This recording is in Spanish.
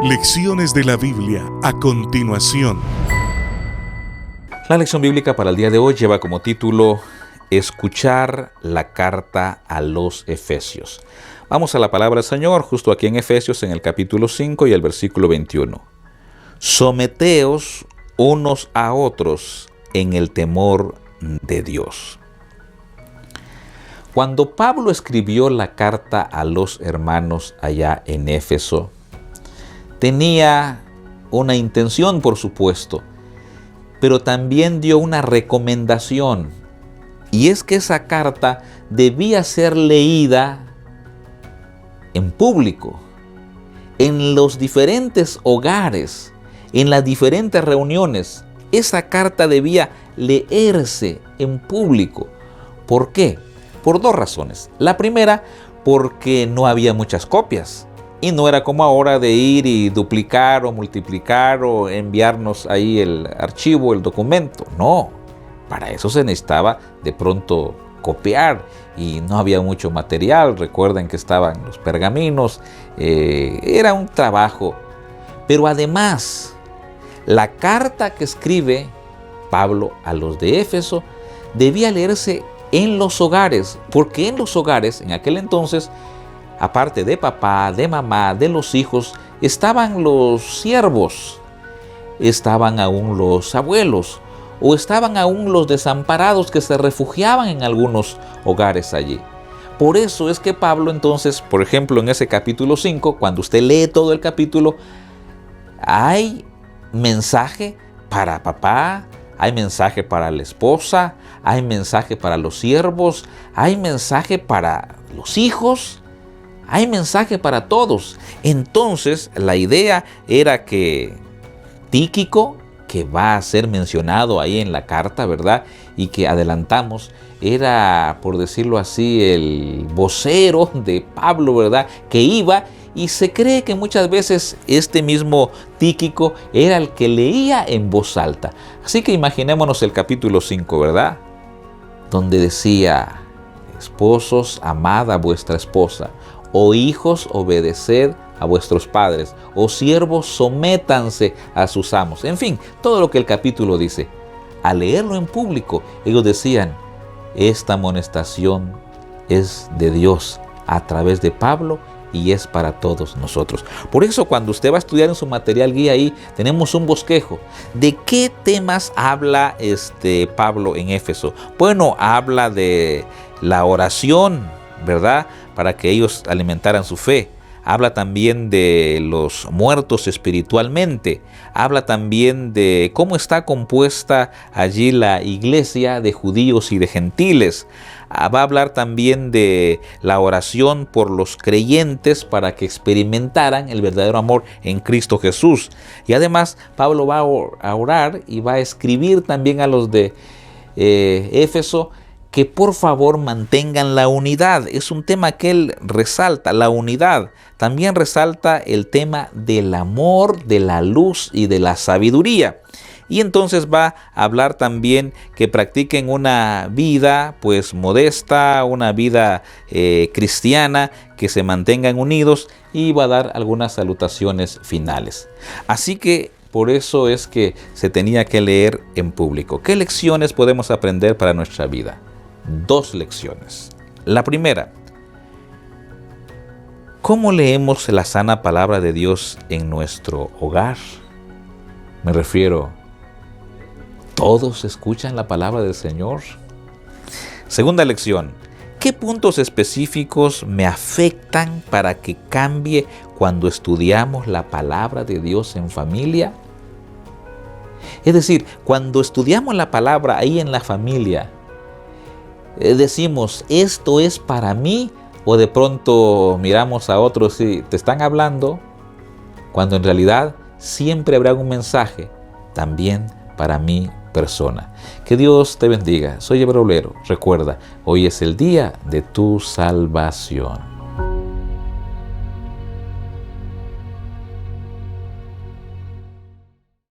Lecciones de la Biblia a continuación. La lección bíblica para el día de hoy lleva como título Escuchar la carta a los Efesios. Vamos a la palabra del Señor, justo aquí en Efesios, en el capítulo 5 y el versículo 21. Someteos unos a otros en el temor de Dios. Cuando Pablo escribió la carta a los hermanos allá en Éfeso, tenía una intención, por supuesto, pero también dio una recomendación, y es que esa carta debía ser leída en público, en los diferentes hogares, en las diferentes reuniones. Esa carta debía leerse en público. ¿Por qué? Por dos razones. La primera, porque no había muchas copias. Y no era como ahora de ir y duplicar o multiplicar o enviarnos ahí el archivo, el documento. No, para eso se necesitaba de pronto copiar y no había mucho material. Recuerden que estaban los pergaminos, era un trabajo. Pero además, la carta que escribe Pablo a los de Éfeso debía leerse en los hogares, porque en los hogares, en aquel entonces, aparte de papá, de mamá, de los hijos, estaban los siervos, estaban aún los abuelos, o estaban aún los desamparados que se refugiaban en algunos hogares allí. Por eso es que Pablo entonces, por ejemplo, en ese capítulo 5, cuando usted lee todo el capítulo, hay mensaje para papá, hay mensaje para la esposa, hay mensaje para los siervos, hay mensaje para los hijos, hay mensaje para todos. Entonces, la idea era que Tíquico, que va a ser mencionado ahí en la carta, ¿verdad? Y que adelantamos, era, por decirlo así, el vocero de Pablo, ¿verdad? Que iba, y se cree que muchas veces este mismo Tíquico era el que leía en voz alta. Así que imaginémonos el capítulo 5, ¿verdad? Donde decía: esposos, amad a vuestra esposa, o hijos, obedeced a vuestros padres, o siervos, sométanse a sus amos. En fin, todo lo que el capítulo dice. Al leerlo en público, ellos decían: esta amonestación es de Dios a través de Pablo y es para todos nosotros. Por eso, cuando usted va a estudiar en su material guía, ahí tenemos un bosquejo. ¿De qué temas habla Pablo en Éfeso? Bueno, habla de la oración, ¿verdad? Para que ellos alimentaran su fe. Habla también de los muertos espiritualmente. Habla también de cómo está compuesta allí la iglesia de judíos y de gentiles. Va a hablar también de la oración por los creyentes para que experimentaran el verdadero amor en Cristo Jesús. Y además, Pablo va a orar y va a escribir también a los de Éfeso que por favor mantengan la unidad. Es un tema que él resalta, la unidad. También resalta el tema del amor, de la luz y de la sabiduría. Y entonces va a hablar también que practiquen una vida pues modesta, una vida cristiana, que se mantengan unidos, y va a dar algunas salutaciones finales. Así que por eso es que se tenía que leer en público. ¿Qué lecciones podemos aprender para nuestra vida? Dos lecciones. La primera: ¿cómo leemos la sana palabra de Dios en nuestro hogar? Me refiero, ¿todos escuchan la palabra del Señor? Segunda lección: ¿qué puntos específicos me afectan para que cambie cuando estudiamos la palabra de Dios en familia? Es decir, cuando estudiamos la palabra ahí en la familia, decimos, ¿esto es para mí? O de pronto miramos a otros y te están hablando, cuando en realidad siempre habrá un mensaje también para mi persona. Que Dios te bendiga. Soy Eber Oblero. Recuerda, hoy es el día de tu salvación.